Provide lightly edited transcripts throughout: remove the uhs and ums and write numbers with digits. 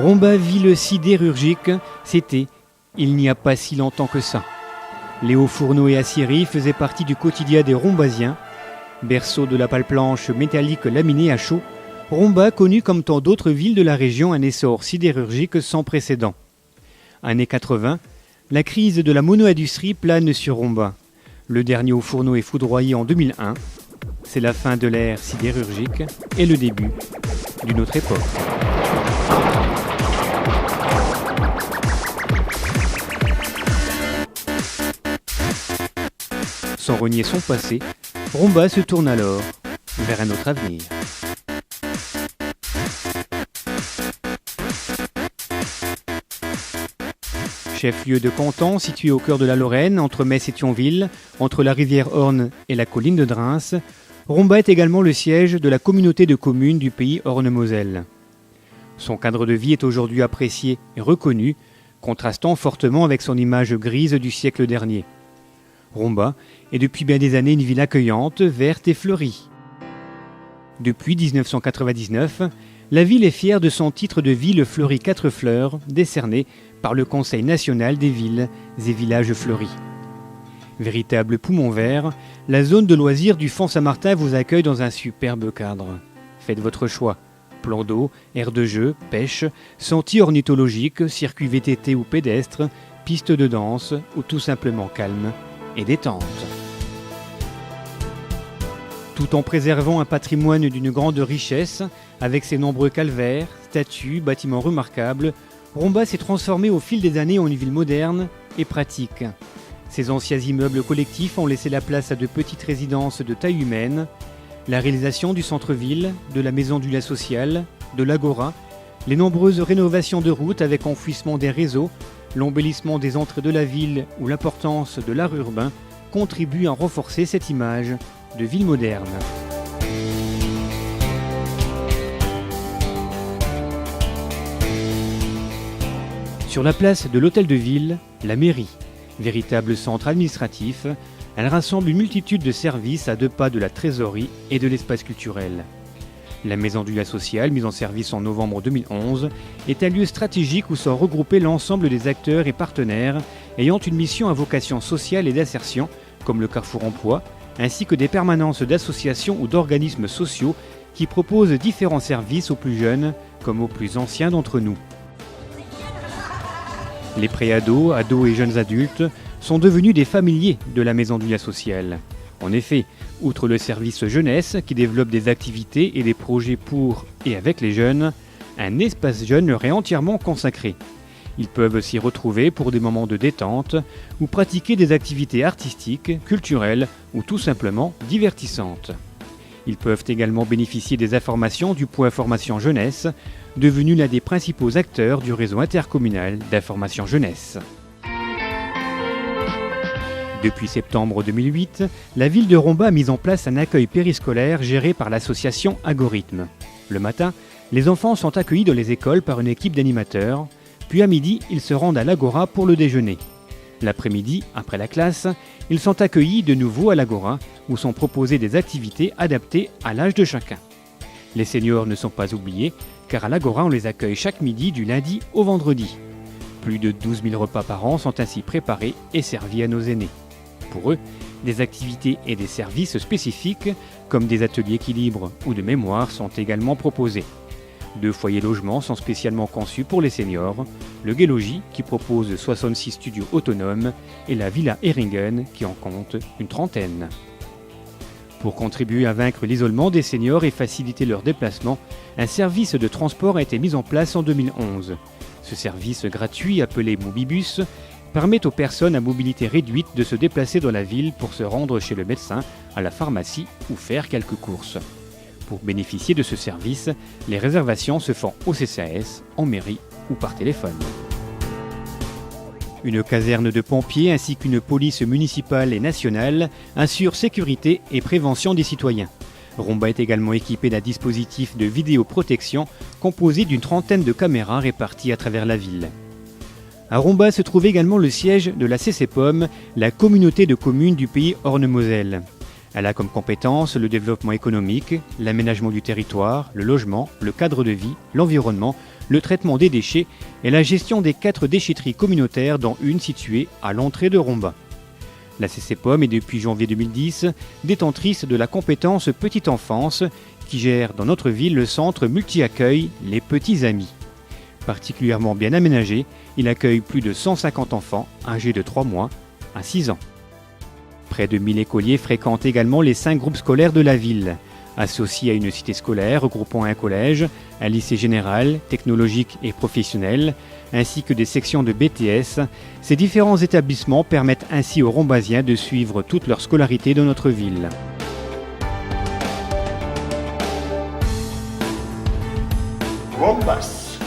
Rombas, ville sidérurgique, c'était il n'y a pas si longtemps que ça. Les hauts fourneaux et aciéries faisaient partie du quotidien des Rombasiens. Berceau de la pale planche métallique laminée à chaud, Rombas connut comme tant d'autres villes de la région un essor sidérurgique sans précédent. Années 80, la crise de la mono-industrie plane sur Rombas. Le dernier haut fourneau est foudroyé en 2001. C'est la fin de l'ère sidérurgique et le début d'une autre époque. Sans renier son passé, Rombas se tourne alors vers un autre avenir. Chef-lieu de canton situé au cœur de la Lorraine, entre Metz et Thionville, entre la rivière Orne et la colline de Drins, Rombas est également le siège de la communauté de communes du pays Orne-Moselle. Son cadre de vie est aujourd'hui apprécié et reconnu, contrastant fortement avec son image grise du siècle dernier. Rombas est depuis bien des années une ville accueillante, verte et fleurie. Depuis 1999, la ville est fière de son titre de ville fleurie 4 fleurs, décerné par le Conseil national des villes et villages fleuris. Véritable poumon vert, la zone de loisirs du Fond Saint-Martin vous accueille dans un superbe cadre. Faites votre choix. Plan d'eau, aire de jeu, pêche, sentiers ornithologiques, circuits VTT ou pédestres, pistes de danse ou tout simplement calme et détente. Tout en préservant un patrimoine d'une grande richesse, avec ses nombreux calvaires, statues, bâtiments remarquables, Rombas s'est transformé au fil des années en une ville moderne et pratique. Ses anciens immeubles collectifs ont laissé la place à de petites résidences de taille humaine. La réalisation du centre-ville, de la maison du lien social, de l'agora, les nombreuses rénovations de routes avec enfouissement des réseaux, l'embellissement des entrées de la ville ou l'importance de l'art urbain contribuent à renforcer cette image de ville moderne. Sur la place de l'Hôtel de Ville, la mairie, véritable centre administratif, elle rassemble une multitude de services à 2 pas de la trésorerie et de l'espace culturel. La Maison du lien social, mise en service en novembre 2011, est un lieu stratégique où sont regroupés l'ensemble des acteurs et partenaires ayant une mission à vocation sociale et d'insertion, comme le Carrefour Emploi, ainsi que des permanences d'associations ou d'organismes sociaux qui proposent différents services aux plus jeunes comme aux plus anciens d'entre nous. Les préados, ados et jeunes adultes sont devenus des familiers de la Maison du lien social. En effet, outre le service jeunesse qui développe des activités et des projets pour et avec les jeunes, un espace jeune leur est entièrement consacré. Ils peuvent s'y retrouver pour des moments de détente ou pratiquer des activités artistiques, culturelles ou tout simplement divertissantes. Ils peuvent également bénéficier des informations du Point Formation Jeunesse, devenu l'un des principaux acteurs du réseau intercommunal d'information jeunesse. Depuis septembre 2008, la ville de Rombas a mis en place un accueil périscolaire géré par l'association Algorithme. Le matin, les enfants sont accueillis dans les écoles par une équipe d'animateurs, puis à midi, ils se rendent à l'Agora pour le déjeuner. L'après-midi, après la classe, ils sont accueillis de nouveau à l'Agora, où sont proposées des activités adaptées à l'âge de chacun. Les seniors ne sont pas oubliés, car à l'Agora, on les accueille chaque midi du lundi au vendredi. Plus de 12 000 repas par an sont ainsi préparés et servis à nos aînés. Pour eux, des activités et des services spécifiques, comme des ateliers équilibre ou de mémoire, sont également proposés. 2 foyers logements sont spécialement conçus pour les seniors, le Gai-Logis qui propose 66 studios autonomes et la Villa Heringen qui en compte une 30aine. Pour contribuer à vaincre l'isolement des seniors et faciliter leur déplacement, un service de transport a été mis en place en 2011. Ce service gratuit appelé Mobibus permet aux personnes à mobilité réduite de se déplacer dans la ville pour se rendre chez le médecin, à la pharmacie ou faire quelques courses. Pour bénéficier de ce service, les réservations se font au CCAS, en mairie ou par téléphone. Une caserne de pompiers ainsi qu'une police municipale et nationale assurent sécurité et prévention des citoyens. Rombas est également équipé d'un dispositif de vidéoprotection composé d'une 30aine de caméras réparties à travers la ville. À Rombas se trouve également le siège de la CCPOM, la communauté de communes du pays Orne-Moselle. Elle a comme compétence le développement économique, l'aménagement du territoire, le logement, le cadre de vie, l'environnement, le traitement des déchets et la gestion des 4 déchetteries communautaires, dont une située à l'entrée de Romba. La CCPOM est depuis janvier 2010 détentrice de la compétence Petite Enfance qui gère dans notre ville le centre multi-accueil Les Petits Amis. Particulièrement bien aménagé, il accueille plus de 150 enfants âgés de 3 mois à 6 ans. Près de 1000 écoliers fréquentent également les 5 groupes scolaires de la ville. Associés à une cité scolaire regroupant un collège, un lycée général, technologique et professionnel, ainsi que des sections de BTS, ces différents établissements permettent ainsi aux Rombasiens de suivre toute leur scolarité dans notre ville. Rombas.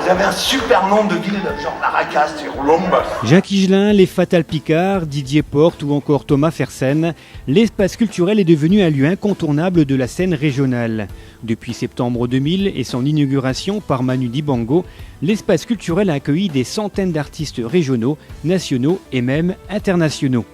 Vous avez un super nom de ville, genre Maracas, c'est Rombas. Jacques Higelin, les Fatal Picard, Didier Porte ou encore Thomas Fersen, l'espace culturel est devenu un lieu incontournable de la scène régionale. Depuis septembre 2000 et son inauguration par Manu Dibango, l'espace culturel a accueilli des centaines d'artistes régionaux, nationaux et même internationaux.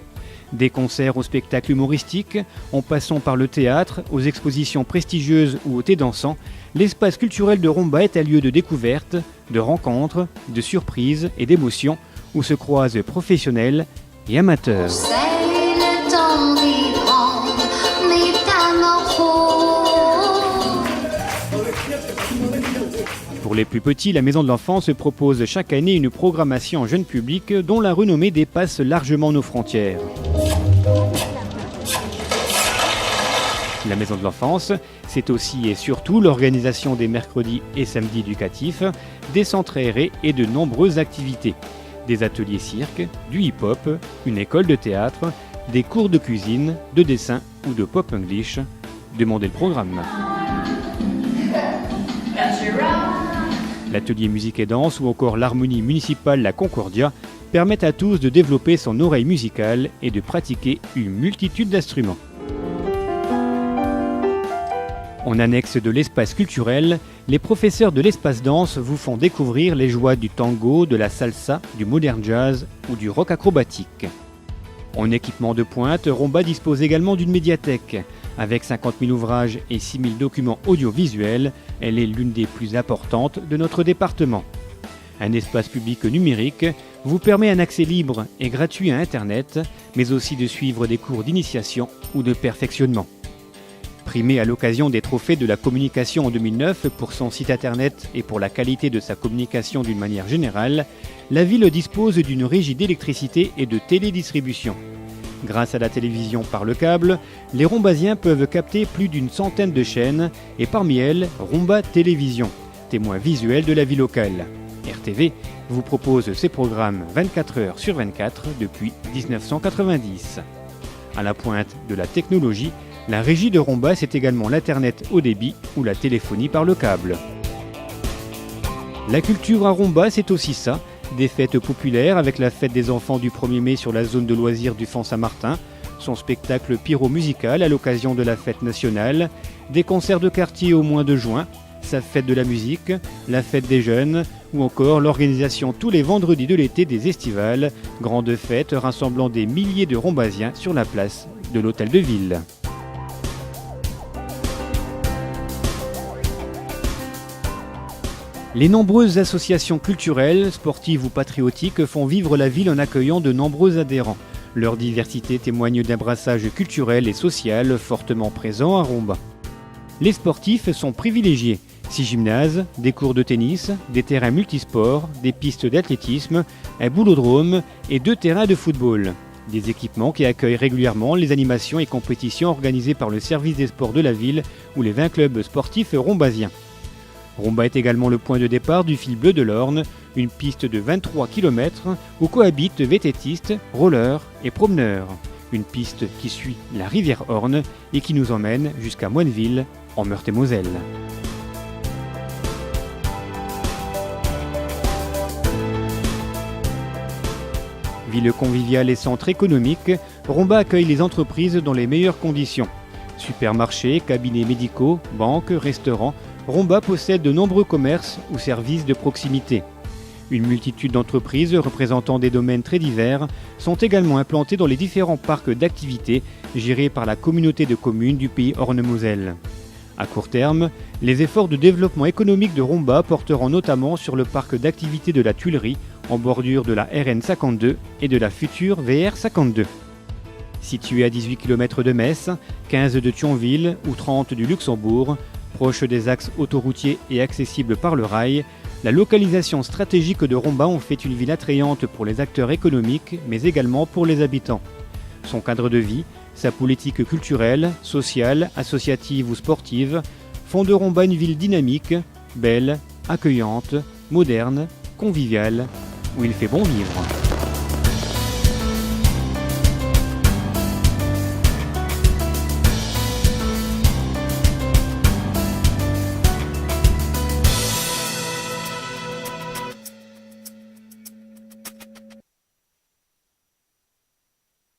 Des concerts aux spectacles humoristiques, en passant par le théâtre, aux expositions prestigieuses ou au thé dansant, l'espace culturel de Romba est un lieu de découverte, de rencontres, de surprises et d'émotions où se croisent professionnels et amateurs. C'est le temps vibrant, métamorphose. Pour les plus petits, la Maison de l'Enfance propose chaque année une programmation jeune public dont la renommée dépasse largement nos frontières. La Maison de l'Enfance, c'est aussi et surtout l'organisation des mercredis et samedis éducatifs, des centres aérés et de nombreuses activités. Des ateliers cirque, du hip-hop, une école de théâtre, des cours de cuisine, de dessin ou de pop English. Demandez le programme. L'atelier musique et danse ou encore l'harmonie municipale La Concordia permettent à tous de développer son oreille musicale et de pratiquer une multitude d'instruments. En annexe de l'espace culturel, les professeurs de l'espace danse vous font découvrir les joies du tango, de la salsa, du modern jazz ou du rock acrobatique. En équipement de pointe, Romba dispose également d'une médiathèque. Avec 50 000 ouvrages et 6 000 documents audiovisuels, elle est l'une des plus importantes de notre département. Un espace public numérique vous permet un accès libre et gratuit à Internet, mais aussi de suivre des cours d'initiation ou de perfectionnement. Primé à l'occasion des trophées de la communication en 2009 pour son site internet et pour la qualité de sa communication d'une manière générale, la ville dispose d'une régie d'électricité et de télédistribution. Grâce à la télévision par le câble, les Rombasiens peuvent capter plus d'une centaine de chaînes et parmi elles, Romba Télévision, témoin visuel de la vie locale. RTV vous propose ses programmes 24 heures sur 24 depuis 1990. À la pointe de la technologie, la régie de Romba, c'est également l'Internet haut débit ou la téléphonie par le câble. La culture à Romba, c'est aussi ça. Des fêtes populaires avec la fête des enfants du 1er mai sur la zone de loisirs du Font Saint-Martin, son spectacle pyro-musical à l'occasion de la fête nationale, des concerts de quartier au mois de juin, sa fête de la musique, la fête des jeunes ou encore l'organisation tous les vendredis de l'été des estivales, grandes fêtes rassemblant des milliers de Rombasiens sur la place de l'hôtel de ville. Les nombreuses associations culturelles, sportives ou patriotiques font vivre la ville en accueillant de nombreux adhérents. Leur diversité témoigne d'un brassage culturel et social fortement présent à Romba. Les sportifs sont privilégiés. 6 gymnases, des cours de tennis, des terrains multisports, des pistes d'athlétisme, un boulodrome et 2 terrains de football. Des équipements qui accueillent régulièrement les animations et compétitions organisées par le service des sports de la ville ou les 20 clubs sportifs rombasiens. Romba est également le point de départ du fil bleu de l'Orne, une piste de 23 km où cohabitent vététistes, rollers et promeneurs. Une piste qui suit la rivière Orne et qui nous emmène jusqu'à Moineville, en Meurthe-et-Moselle. Ville conviviale et centre économique, Romba accueille les entreprises dans les meilleures conditions. Supermarchés, cabinets médicaux, banques, restaurants, Romba possède de nombreux commerces ou services de proximité. Une multitude d'entreprises représentant des domaines très divers sont également implantées dans les différents parcs d'activités gérés par la communauté de communes du pays Orne-Moselle. À court terme, les efforts de développement économique de Romba porteront notamment sur le parc d'activités de la Tuilerie, en bordure de la RN 52 et de la future VR 52. Située à 18 km de Metz, 15 de Thionville ou 30 du Luxembourg, proche des axes autoroutiers et accessible par le rail, la localisation stratégique de Romba en fait une ville attrayante pour les acteurs économiques, mais également pour les habitants. Son cadre de vie, sa politique culturelle, sociale, associative ou sportive font de Romba une ville dynamique, belle, accueillante, moderne, conviviale, où il fait bon vivre.